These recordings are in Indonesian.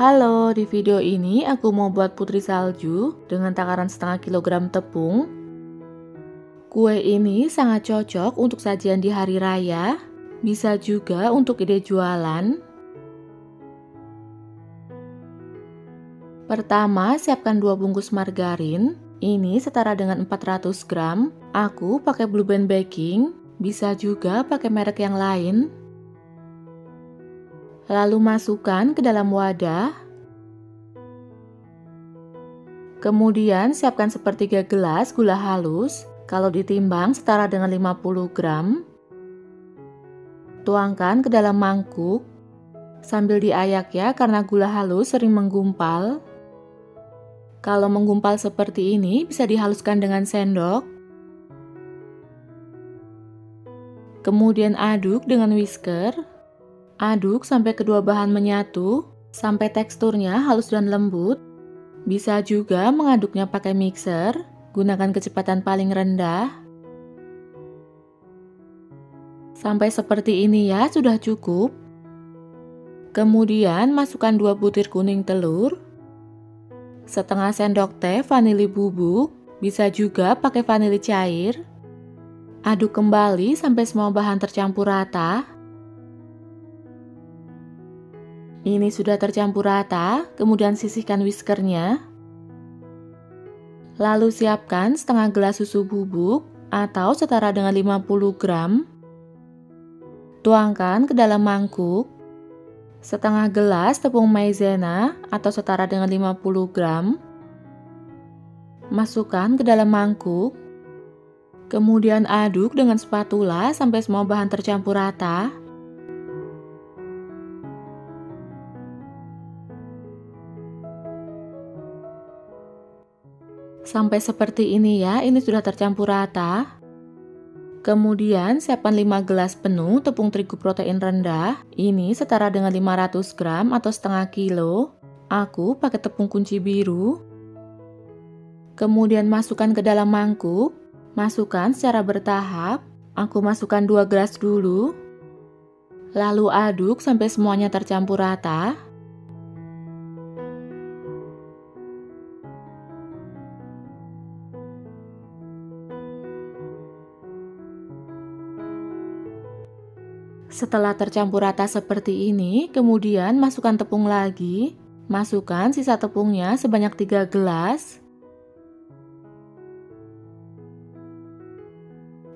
Halo, di video ini aku mau buat putri salju dengan takaran setengah kilogram tepung. Kue ini sangat cocok untuk sajian di hari raya, bisa juga untuk ide jualan. Pertama, siapkan 2 bungkus margarin. Ini setara dengan 400 gram. Aku pakai Blue Band Baking, bisa juga pakai merek yang lain. Lalu masukkan ke dalam wadah. Kemudian siapkan sepertiga gelas gula halus, kalau ditimbang setara dengan 50 gram. Tuangkan ke dalam mangkuk, sambil diayak ya karena gula halus sering menggumpal. Kalau menggumpal seperti ini bisa dihaluskan dengan sendok. Kemudian aduk dengan whisker. Aduk sampai kedua bahan menyatu, sampai teksturnya halus dan lembut. Bisa juga mengaduknya pakai mixer, gunakan kecepatan paling rendah. Sampai seperti ini ya, sudah cukup. Kemudian masukkan 2 butir kuning telur, setengah sendok teh vanili bubuk, bisa juga pakai vanili cair. Aduk kembali sampai semua bahan tercampur rata. Ini sudah tercampur rata, kemudian sisihkan whiskernya. Lalu siapkan setengah gelas susu bubuk atau setara dengan 50 gram. Tuangkan ke dalam mangkuk. Setengah gelas tepung maizena atau setara dengan 50 gram. Masukkan ke dalam mangkuk. Kemudian aduk dengan spatula sampai semua bahan tercampur rata. Sampai seperti ini ya, ini sudah tercampur rata. Kemudian siapkan 5 gelas penuh tepung terigu protein rendah. Ini setara dengan 500 gram atau setengah kilo. Aku pakai tepung kunci biru. Kemudian masukkan ke dalam mangkuk. Masukkan secara bertahap. Aku masukkan 2 gelas dulu. Lalu aduk sampai semuanya tercampur rata. Setelah tercampur rata seperti ini, kemudian masukkan tepung lagi. Masukkan sisa tepungnya sebanyak 3 gelas.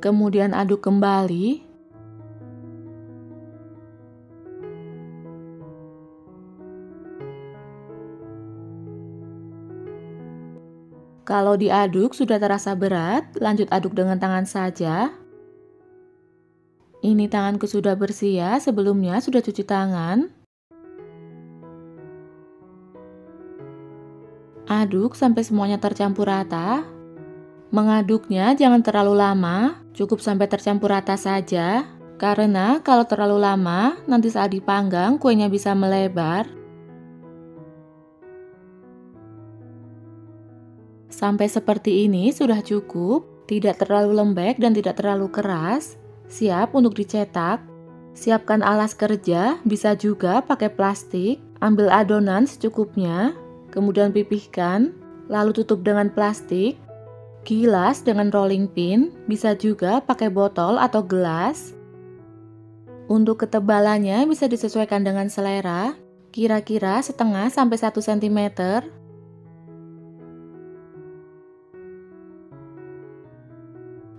Kemudian aduk kembali. Kalau diaduk sudah terasa berat, lanjut aduk dengan tangan saja. Ini tanganku sudah bersih ya, sebelumnya sudah cuci tangan. Aduk sampai semuanya tercampur rata. Mengaduknya jangan terlalu lama, cukup sampai tercampur rata saja. Karena kalau terlalu lama, nanti saat dipanggang kuenya bisa melebar. Sampai seperti ini sudah cukup, tidak terlalu lembek dan tidak terlalu keras. Siap untuk dicetak. Siapkan alas kerja, bisa juga pakai plastik. Ambil adonan secukupnya, kemudian pipihkan, lalu tutup dengan plastik. Gilas dengan rolling pin, bisa juga pakai botol atau gelas. Untuk ketebalannya bisa disesuaikan dengan selera, kira-kira setengah sampai 1 cm.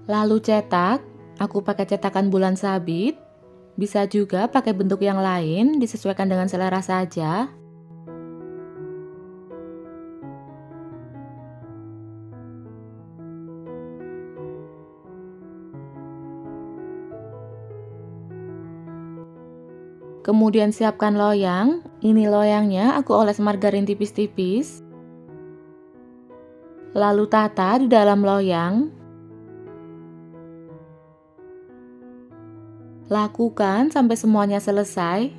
Lalu cetak. Aku pakai cetakan bulan sabit, bisa juga pakai bentuk yang lain, disesuaikan dengan selera saja. Kemudian siapkan loyang, ini loyangnya aku oles margarin tipis-tipis. Lalu tata di dalam loyang. Lakukan sampai semuanya selesai.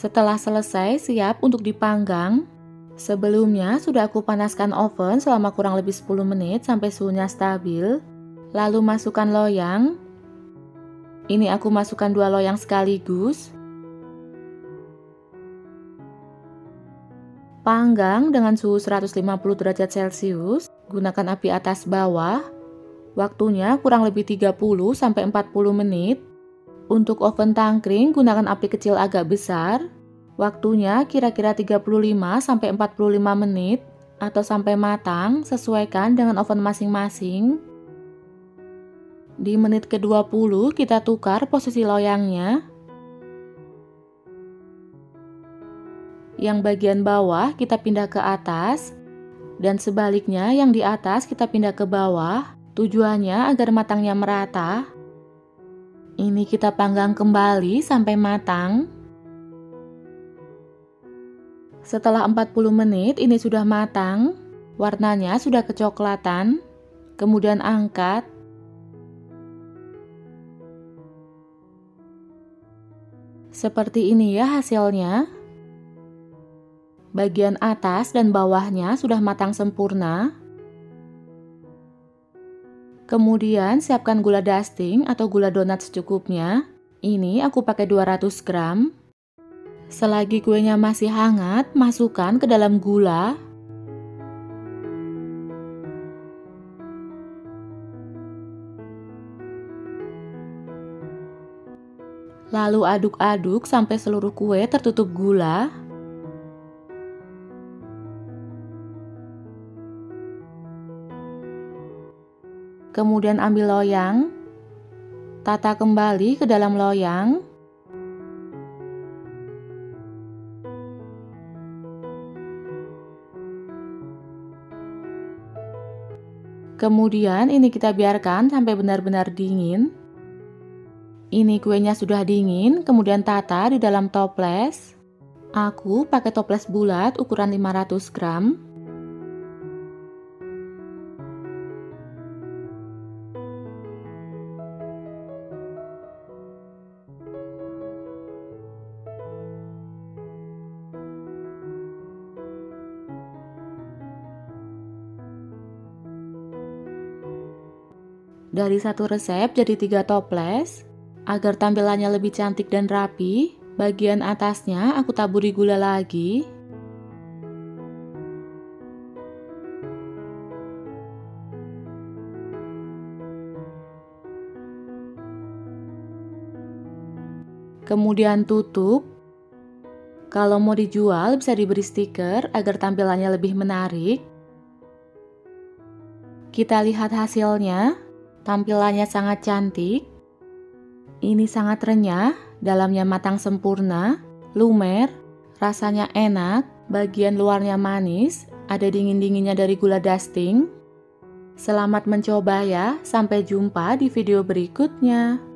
Setelah selesai, siap untuk dipanggang. Sebelumnya sudah aku panaskan oven selama kurang lebih 10 menit sampai suhunya stabil. Lalu masukkan loyang. Ini aku masukkan 2 loyang sekaligus. Panggang dengan suhu 150 derajat Celcius, gunakan api atas bawah. Waktunya kurang lebih 30-40 menit. Untuk oven tangkring, gunakan api kecil agak besar. Waktunya kira-kira 35-45 menit atau sampai matang, sesuaikan dengan oven masing-masing. Di menit ke-20 kita tukar posisi loyangnya. Yang bagian bawah kita pindah ke atas, dan sebaliknya yang di atas kita pindah ke bawah, tujuannya agar matangnya merata. Ini kita panggang kembali sampai matang. Setelah 40 menit ini sudah matang, warnanya sudah kecoklatan, kemudian angkat. Seperti ini ya hasilnya. Bagian atas dan bawahnya sudah matang sempurna. Kemudian siapkan gula dusting atau gula donat secukupnya. Ini aku pakai 200 gram. Selagi kuenya masih hangat, masukkan ke dalam gula. Lalu aduk-aduk sampai seluruh kue tertutup gula. Kemudian ambil loyang, tata kembali ke dalam loyang. Kemudian ini kita biarkan sampai benar-benar dingin. Ini kuenya sudah dingin, kemudian tata di dalam toples. Aku pakai toples bulat ukuran 500 gram. Dari satu resep jadi 3 toples. Agar tampilannya lebih cantik dan rapi, bagian atasnya aku taburi gula lagi. Kemudian tutup. Kalau mau dijual bisa diberi stiker agar tampilannya lebih menarik. Kita lihat hasilnya, tampilannya sangat cantik. Ini sangat renyah, dalamnya matang sempurna, lumer, rasanya enak, bagian luarnya manis, ada dingin-dinginnya dari gula dusting. Selamat mencoba ya, sampai jumpa di video berikutnya.